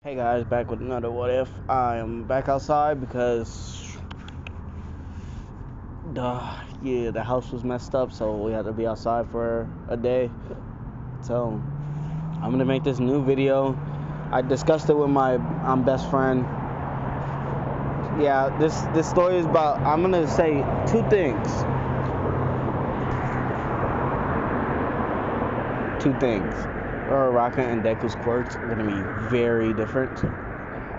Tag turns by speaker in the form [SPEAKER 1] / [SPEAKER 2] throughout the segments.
[SPEAKER 1] Hey guys, back with another what if. I am back outside because the house was messed up, so we had to be outside for a day. So I'm gonna make this new video. I discussed it with my best friend. Yeah, this story is about, I'm gonna say two things. Uaraka and Deku's quirks are gonna be very different.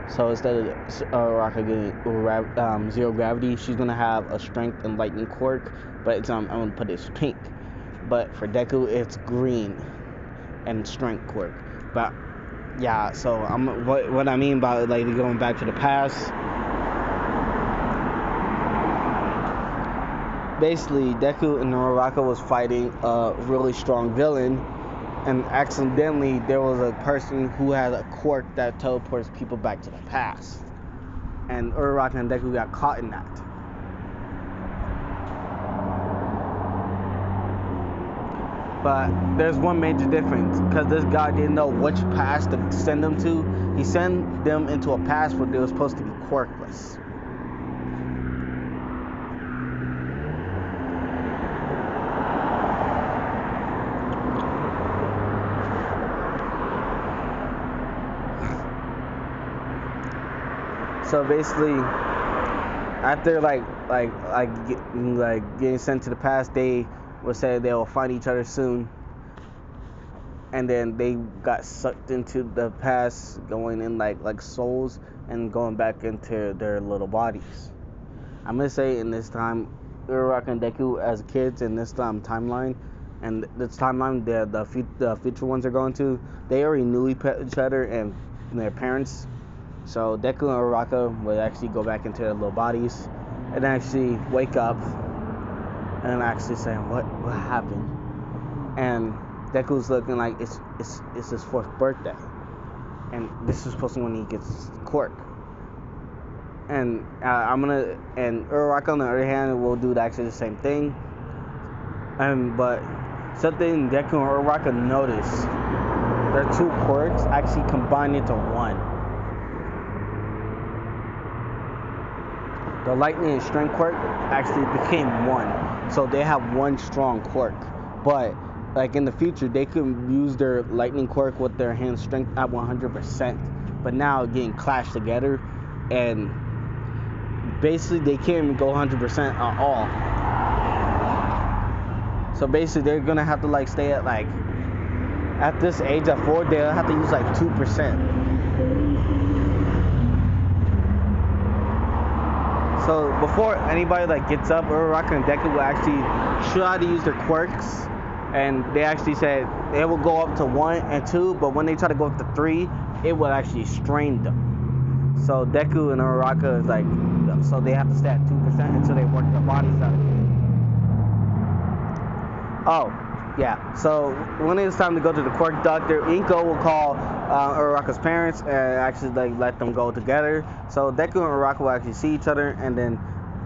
[SPEAKER 1] So instead of Uaraka getting zero gravity, she's gonna have a strength and lightning quirk, but it's I'm gonna put it as pink. But for Deku, it's green and strength quirk. But yeah, so what I mean by like going back to the past. Basically, Deku and Uaraka was fighting a really strong villain, and accidentally there was a person who had a quirk that teleports people back to the past, and Uaraka and Deku got caught in that. But there's one major difference, because this guy didn't know which past to send them to. He sent them into a past where they were supposed to be quirkless. So basically, after getting sent to the past, they would say they will find each other soon, and then they got sucked into the past, going in like souls and going back into their little bodies. I'm gonna say in this time, Uaraka and Deku as kids in this timeline, and this timeline the future ones are going to, they already knew each other and their parents. So Deku and Uaraka would actually go back into their little bodies and actually wake up and actually saying what happened. And Deku's looking like it's his 4th birthday, and this is supposed to be when he gets quirk. And Uaraka on the other hand will do actually the same thing. But something Deku and Uaraka noticed, their 2 quirks actually combined into one. The lightning and strength quirk actually became one, so they have one strong quirk. But like in the future, they can use their lightning quirk with their hand strength at 100%. But now getting clashed together, and basically they can't even go 100% at all. So basically they're gonna have to stay at this age at 4, they'll have to use 2%. So before anybody gets up, Uaraka and Deku will actually try to use their quirks, and they actually said they will go up to 1 and 2, but when they try to go up to 3, it will actually strain them. So Deku and Uaraka is so they have to stay at 2% until they work their bodies out. Oh, yeah. So when it's time to go to the quirk doctor, Inko will call Uraraka's parents and actually let them go together. So Deku and Uaraka will actually see each other, and then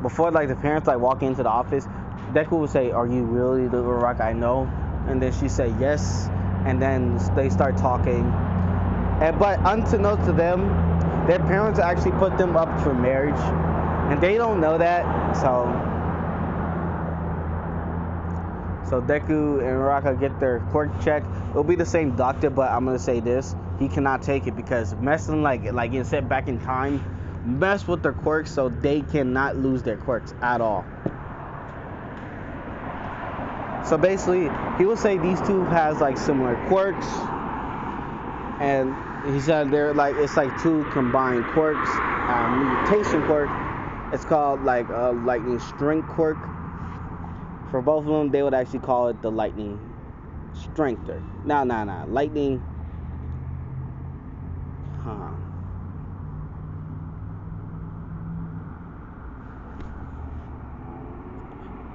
[SPEAKER 1] before the parents walk into the office, Deku will say, "Are you really the Uaraka I know?" And then she say yes, and then they start talking. But unbeknownst to them, their parents actually put them up for marriage, and they don't know that. So Deku and Uaraka get their quirk check. It'll be the same doctor, but I'm gonna say this: he cannot take it because messing getting sent back in time mess with their quirks, so they cannot lose their quirks at all. So basically, he will say these two has similar quirks, and he said they're it's 2 combined quirks. Mutation quirk. It's called a lightning strength quirk. For both of them, they would actually call it the lightning strengther. Lightning.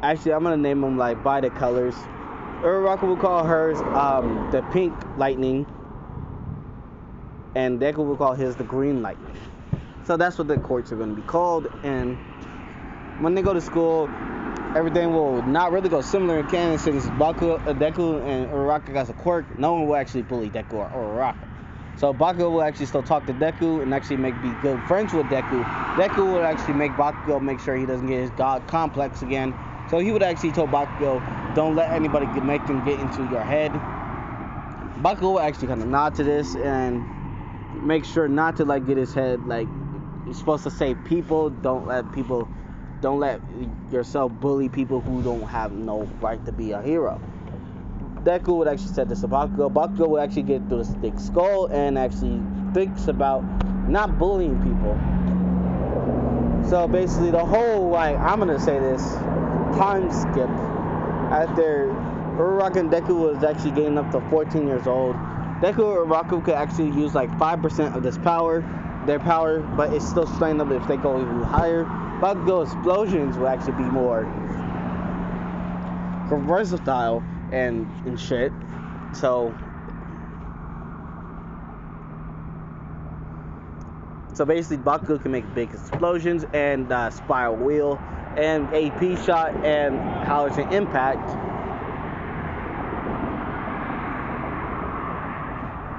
[SPEAKER 1] Actually, I'm gonna name them by the colors. Uaraka will call hers the pink lightning, and Deku will call his the green lightning. So that's what the quirks are gonna be called. And when they go to school, everything will not really go similar in canon, since Deku and Uaraka got a quirk. No one will actually bully Deku or Uaraka. So Bakugo will actually still talk to Deku and actually be good friends with Deku. Deku would actually make Bakugo make sure he doesn't get his god complex again. So he would actually tell Bakugo, don't let anybody make them get into your head. Bakugo would actually kind of nod to this and make sure not to get his head you're supposed to save people. Don't let yourself bully people who don't have no right to be a hero. Deku would actually say this to Bakugo. Bakugo would actually get through the thick skull and actually thinks about not bullying people. So basically the whole, I'm gonna say this, time skip after Uraraka and Deku was actually getting up to 14 years old. Deku or Uraraka could actually use 5% of their power, but it's still straightened up if they go even higher. Bakugo explosions will actually be more versatile and shit. So basically Bakugo can make big explosions and spiral wheel and AP shot and how it's an impact.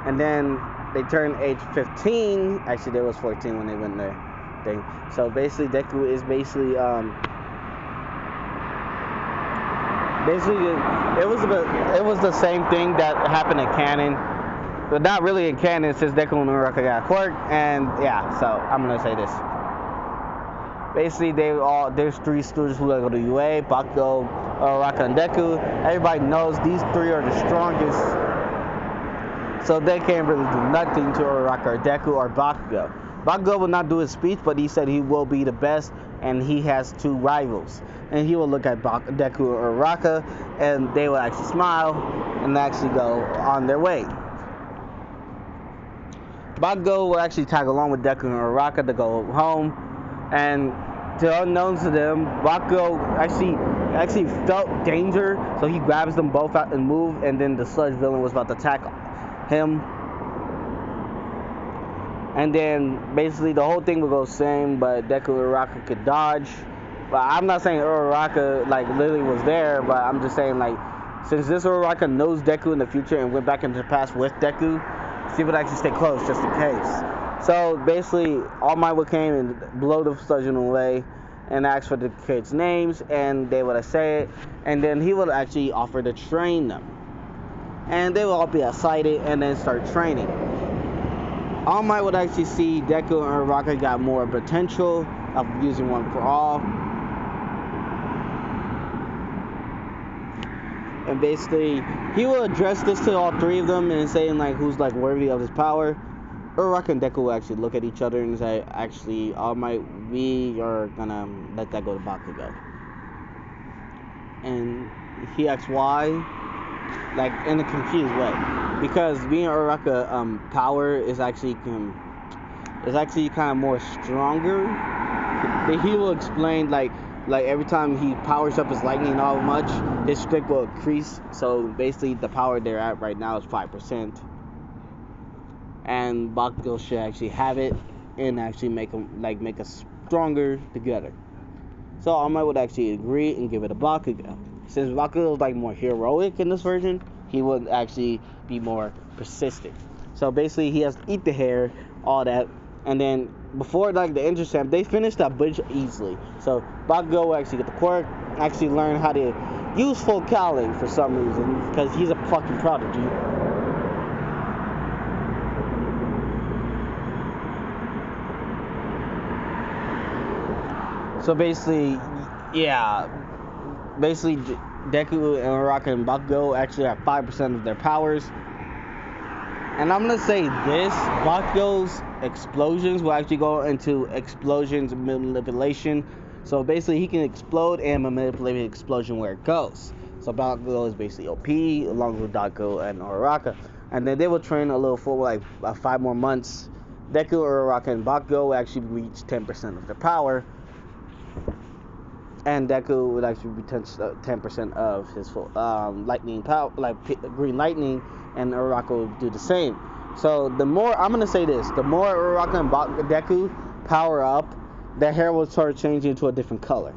[SPEAKER 1] And then they turn age 15. Actually, they was 14 when they went there thing. So basically Deku is basically it was the same thing that happened in canon, but not really in canon since Deku and Uraraka got quirked. And yeah, so I'm gonna say this. Basically, there's 3 students who go to UA: Bakugo, Uraraka, and Deku. Everybody knows these 3 are the strongest, so they can't really do nothing to Uraraka or Deku or Bakugo. Bakugo will not do his speech, but he said he will be the best, and he has 2 rivals. And he will look at Deku or Uraraka, and they will actually smile and actually go on their way. Bakugo will actually tag along with Deku and Uraraka to go home, and to unknown to them, Bakugo actually felt danger, so he grabs them both out and moves, and then the sludge villain was about to attack him. And then basically the whole thing would go same, but Deku and Uraraka could dodge. But I'm not saying Uraraka literally was there, but I'm just saying since this Uraraka knows Deku in the future and went back into the past with Deku, she would actually stay close just in case. So basically All Might would came and blow the sludge away and ask for the kids' names, and they would say it, and then he would actually offer to train them. And they would all be excited and then start training. All Might would actually see Deku and Uraraka got more potential of using One for All. And basically, he will address this to all 3 of them and saying who's worthy of his power. Uraraka and Deku will actually look at each other and say, actually, All Might, we are gonna let that go to Bakugo. And he asks why, in a confused way. Because being Uraraka power is actually kind of more stronger. He will explain every time he powers up his lightning all much, his strength will increase. So basically the power they're at right now is 5%. And Bakugo should actually have it and actually make us stronger together. So All Might would actually agree and give it to Bakugo. Since Bakugo is more heroic in this version, he would actually be more persistent. So basically he has to eat the hair, all that, and then before the intercept, they finished that bridge easily. So Bakugo will actually get the quirk, actually learn how to use full Cali for some reason, because he's a fucking prodigy. So basically, Deku and Uraraka and Bakugo actually have 5% of their powers. And I'm gonna say this: Bakugo's explosions will actually go into explosions manipulation. So basically, he can explode and manipulate the explosion where it goes. So Bakugo is basically OP along with Deku and Uraraka. And then they will train a little for 5 more months. Deku, Uraraka, and Bakugo will actually reach 10% of their power. And Deku would actually be 10% of his full lightning power, green lightning, and Uraraka would do the same. So the more, I'm gonna say this, the more Uraraka and Deku power up, their hair will start changing to a different color.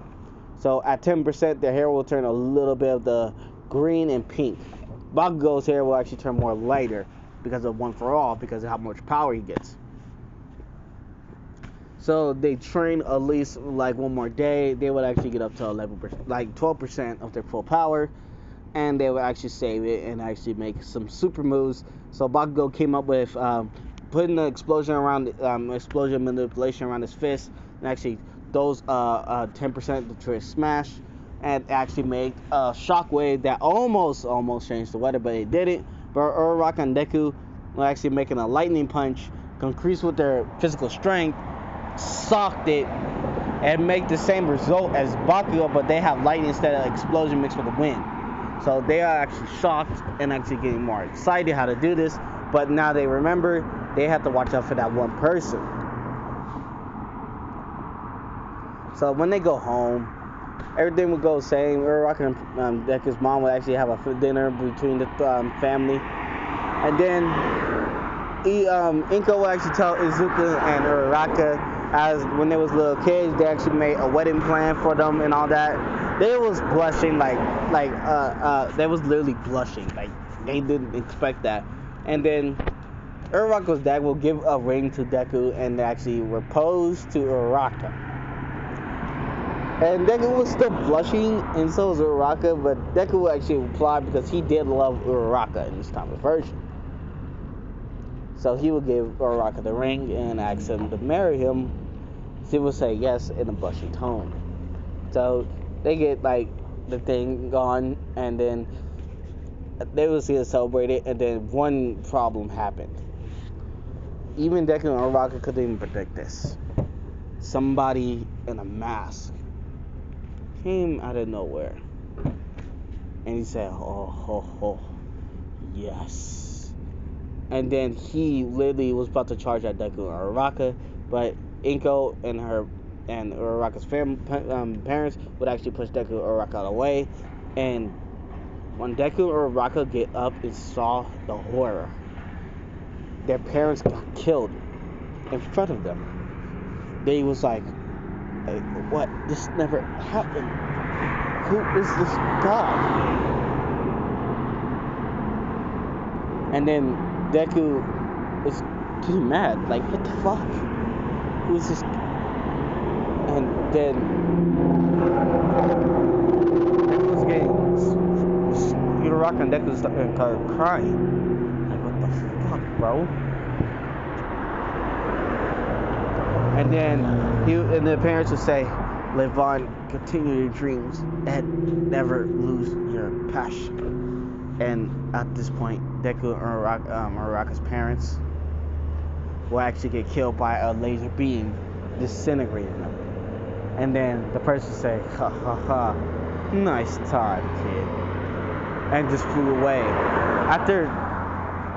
[SPEAKER 1] So at 10%, their hair will turn a little bit of the green and pink. Bakugo's hair will actually turn more lighter. because of One for All, because of how much power he gets. So they train at least like one more day. They would actually get up to 11%, like 12% of their full power, and they would actually save it and actually make some super moves. So Bakugo came up with putting the explosion manipulation around his fist, and actually those 10% to his smash, and actually made a shockwave that almost changed the weather, but it didn't. But Uaraka and Deku were actually making a lightning punch, increase with their physical strength, socked it, and make the same result as Bakugo, but they have lightning instead of explosion mixed with the wind. So they are actually shocked and actually getting more excited how to do this, but now they remember they have to watch out for that one person. So when they go home, everything would go the same. Uaraka and Deku's mom would actually have a dinner between the family, and then Inko would actually tell Izuku and Uaraka, as when they was little kids, they actually made a wedding plan for them and all that. They was blushing they was literally blushing, like they didn't expect that. And then Uaraka's dad will give a ring to Deku and actually propose to Uaraka. And Deku was still blushing, and so was Uaraka, but Deku will actually reply because he did love Uaraka in this time of version. So he would give Uaraka the ring and ask him to marry him. She would say yes in a blushing tone. So they get like the thing gone, and then they will see it celebrated, and then one problem happened. Even Deku and Uaraka couldn't even predict this. Somebody in a mask came out of nowhere, and he said, "Oh, ho, ho, yes." And then he literally was about to charge at Deku and Uaraka, but Inko and Uraraka's parents would actually push Deku and Uaraka out of the way. And when Deku and Uaraka get up and saw the horror, their parents got killed in front of them. They was like, what? This never happened. Who is this God? And then Deku was getting mad, like, what the fuck? Who's this? And then Deku was getting, Uaraka and Deku started crying. Like, what the fuck, bro? And then the parents would say, live on, continue your dreams, and never lose your passion. And at this point, Deku and Uraraka's parents will actually get killed by a laser beam, disintegrating them. And then the person will say, ha ha ha, nice time, kid. And just flew away. After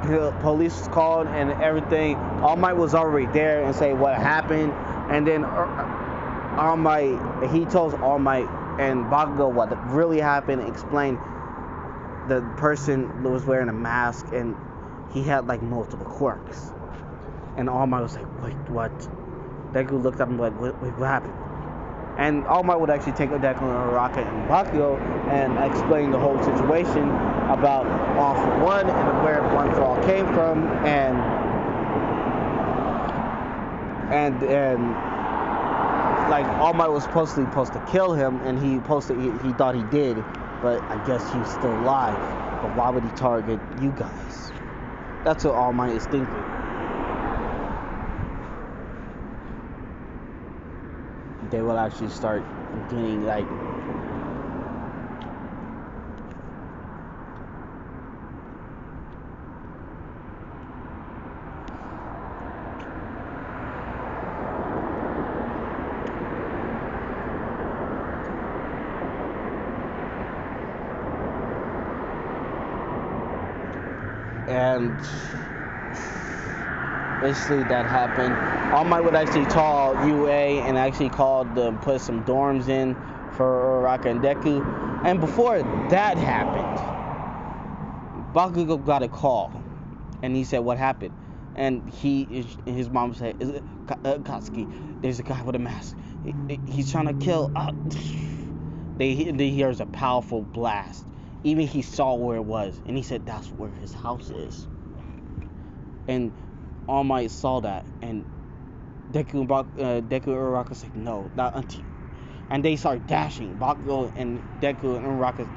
[SPEAKER 1] the police was called and everything, All Might was already there and say what happened. And then All Might, he told All Might and Bakugo what really happened, explained the person was wearing a mask and he had like multiple quirks. And All Might was like, wait, what? Deku looked up and was like, wait, what happened? And All Might would actually take Deku and Uaraka and Bakugo and explain the whole situation about All for One and where One for All came from, and like All Might was supposed to kill him, and he thought he did, but I guess he's still alive. But why would he target you guys? That's what All Might is thinking. They will actually start getting like and basically that happened. All Might would actually call UA and actually put some dorms in for Uaraka and Deku. And before that happened, Bakugo got a call, and he said, "What happened?" And his mom said, "Is it Katsuki? There's a guy with a mask. He's trying to kill." They hears a powerful blast. Even he saw where it was, and he said that's where his house is. And All Might saw that, and Deku and Uraraka said, no, not until you. And they start dashing. Bakugo and Deku and Uraraka,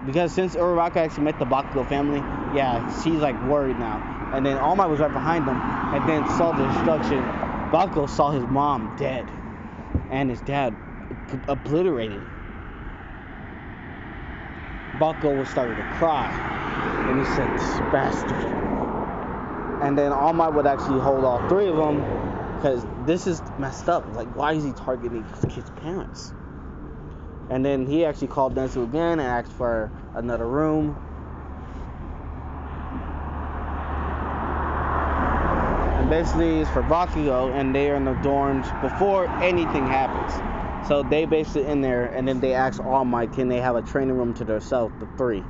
[SPEAKER 1] because since Uraraka actually met the Bakugo family, yeah, she's like worried now. And then All Might was right behind them, and then saw the destruction. Bakugo saw his mom dead, and his dad obliterated. Bakugo was starting to cry, and he said, "This bastard." And then All Might would actually hold all three of them, because this is messed up. Like, why is he targeting his kid's parents? And then he actually called Densu again and asked for another room. And basically it's for Bakugo, and they are in the dorms before anything happens. So they basically in there, and then they ask All Might, can they have a training room to themselves, the three.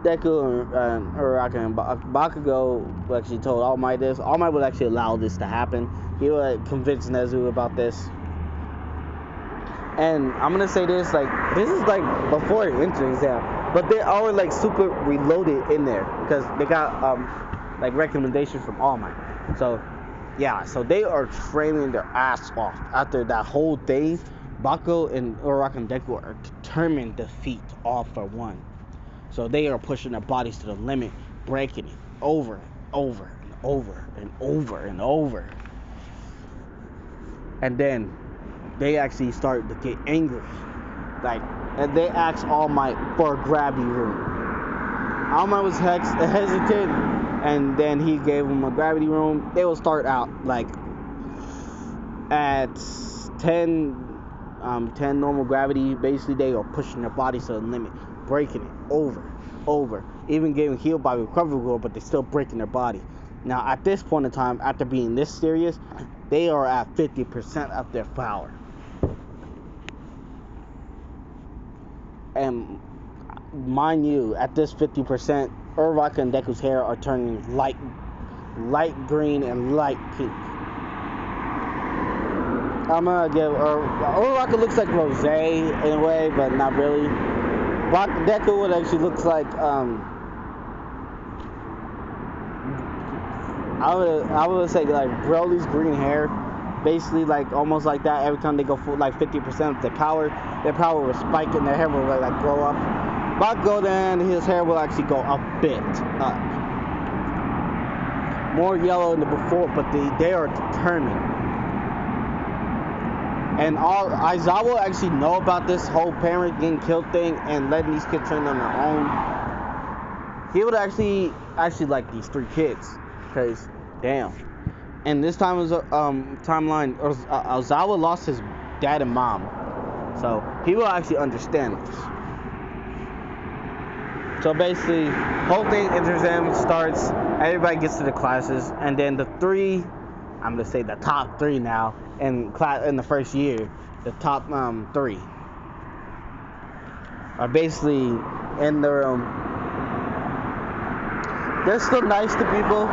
[SPEAKER 1] Deku and Uraraka and Bakugo actually told All Might this. All Might would actually allow this to happen. He would convince Nezu about this. And I'm gonna say this, like, this is like before the entrance exam, but they are like super reloaded in there because they got like recommendations from All Might. So yeah, so they are training their ass off after that whole thing. Bakugo and Uraraka and Deku are determined to defeat All for One. So they are pushing their bodies to the limit, breaking it over and over and over and over and over. And then they actually start to get angry. Like, and they asked All Might for a gravity room. All Might was hesitant, and then he gave him a gravity room. They will start out like at 10 normal gravity. Basically, they are pushing their bodies to the limit, breaking it over, even getting healed by recovery goal, but they're still breaking their body. Now, at this point in time, after being this serious, they are at 50% of their power. And mind you, at this 50%, Uraraka and Deku's hair are turning light green and light pink. I'm gonna give Uraraka looks like rosé in a way, but not really. Deku would actually looks like I would say like Broly's green hair, basically like almost like that. Every time they go full like 50% of their power will spike and their hair will like grow up. Bakugo, then his hair will actually go a bit up, more yellow than before, but they are determined. And Aizawa actually know about this whole parent getting killed thing and letting these kids train on their own. He would actually like these three kids, because damn. And this time was timeline. Aizawa lost his dad and mom, so he will actually understand this. So basically, whole thing exam starts. Everybody gets to the classes, and then the three, I'm gonna say the top three now in the first year, the top three are basically in the room. They're still nice to people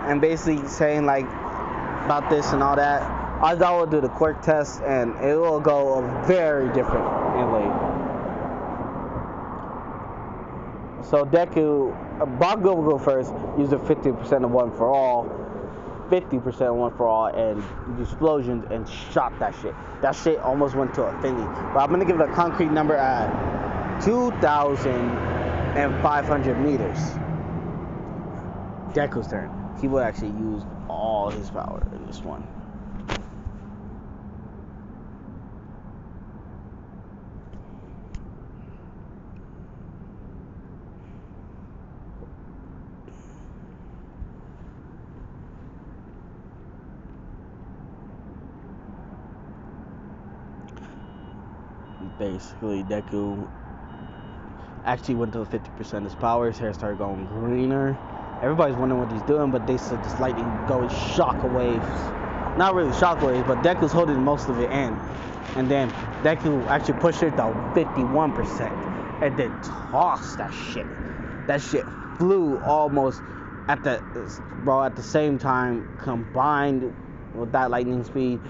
[SPEAKER 1] and basically saying like about this and all that. Aizawa will do the quirk test and it will go very different in way. So Bakugo will go first, use the 50% of one for all. 50% one for all, and explosions, and shot that shit. That shit almost went to a thingy. But I'm gonna give it a concrete number at 2,500 meters. Deku's turn. He will actually use all his power in this one. Basically, Deku actually went to 50% of his power. His hair started going greener. Everybody's wondering what he's doing, but they said this lightning going shockwaves. Not really shockwaves, but Deku's holding most of it in. And then Deku actually pushed it to 51%, and then tossed that shit. That shit flew almost at the same time, combined with that lightning speed.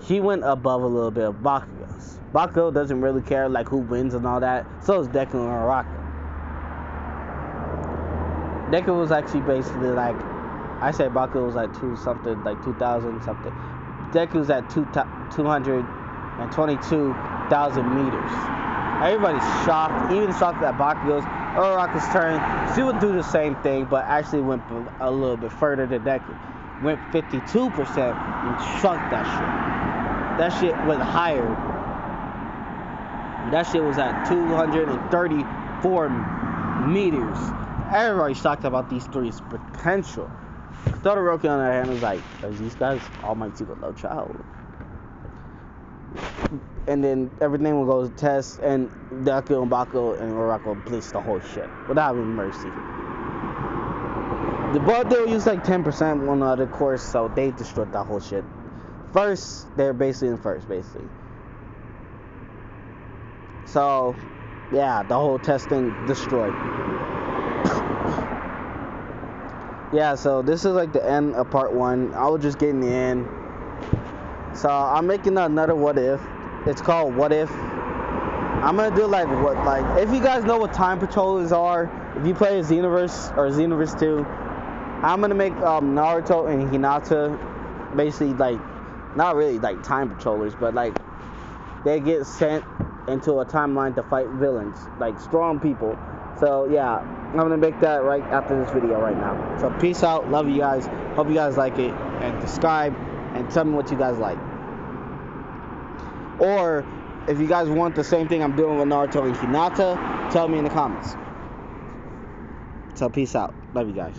[SPEAKER 1] He went above a little bit of Bakugo's. Bakugo doesn't really care like who wins and all that. So is Deku and Uraraka. Deku was actually basically like, I said Baku was like 2,000 something. Deku's at 222,000 meters. Everybody's shocked, even shocked that Bakugo's Uraraka's turn. She would do the same thing, but actually went a little bit further than Deku. Went 52% and shrunk that shit. That shit went higher. That shit was at 234 meters. Everybody's shocked about these three's potential. Todoroki on the other hand was like, these guys all might see with low child. And then everything will go to test, and Deku and Baku and Uraraka blitz the whole shit without having mercy. But they'll use like 10% on the other course, so they destroyed that whole shit. First, they're basically in first, basically. So, yeah, the whole testing destroyed. Yeah, so this is like the end of part 1. I was just getting the end. So I'm making another what if. It's called What If. I'm gonna do like if you guys know what time patrollers are, if you play Xenoverse or Xenoverse 2, I'm gonna make Naruto and Hinata basically like not really like time patrollers, but like they get sent into a timeline to fight villains, like strong people. So yeah, I'm gonna make that right after this video right now. So peace out, love you guys, hope you guys like it, and subscribe and tell me what you guys like. Or if you guys want the same thing I'm doing with Naruto and Hinata, tell me in the comments. So peace out, love you guys.